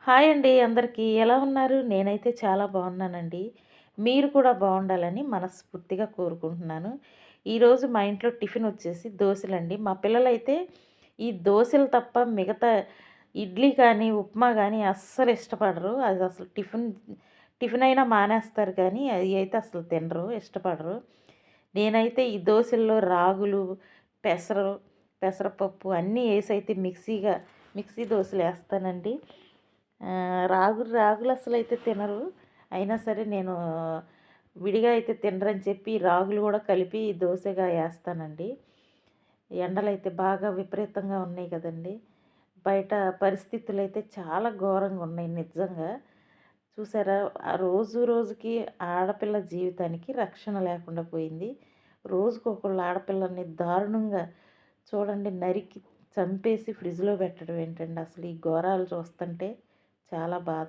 Hi అండి అందరికీ. ఎలా ఉన్నారు? నేనైతే చాలా బాగున్నానండి. మీరు కూడా బాగుండాలని మనస్ఫూర్తిగా కోరుకుంటున్నాను. ఈరోజు మా ఇంట్లో టిఫిన్ వచ్చేసి దోసలండి. మా పిల్లలైతే ఈ దోసలు తప్ప మిగతా ఇడ్లీ కానీ, ఉప్మా గానీ అస్సలు ఇష్టపడరు. అది అసలు టిఫిన్ అయినా మానేస్తారు కానీ అయి అయితే అసలు తినరు, ఇష్టపడరు. నేనైతే ఈ దోసల్లో రాగులు, పెసరు, పెసరపప్పు అన్నీ ఏసైతే మిక్సీ దోసలేస్తానండి. రాగులు అసలైతే తినరు. అయినా సరే నేను విడిగా అయితే తినరని చెప్పి రాగులు కూడా కలిపి దోసగా ఏస్తానండి. ఎండలైతే బాగా విపరీతంగా ఉన్నాయి కదండీ! బయట పరిస్థితులైతే చాలా ఘోరంగా ఉన్నాయి నిజంగా. చూసారా? ఆ రోజు రోజుకి ఆడపిల్ల జీవితానికి రక్షణ లేకుండా పోయింది. రోజుకొకళ్ళు ఆడపిల్లల్ని దారుణంగా చూడండి నరికి చంపేసి ఫ్రిడ్జ్‌లో పెట్టడం ఏంటండి? అసలు ఈ ఘోరాలు చూస్తుంటే చాలా బాధ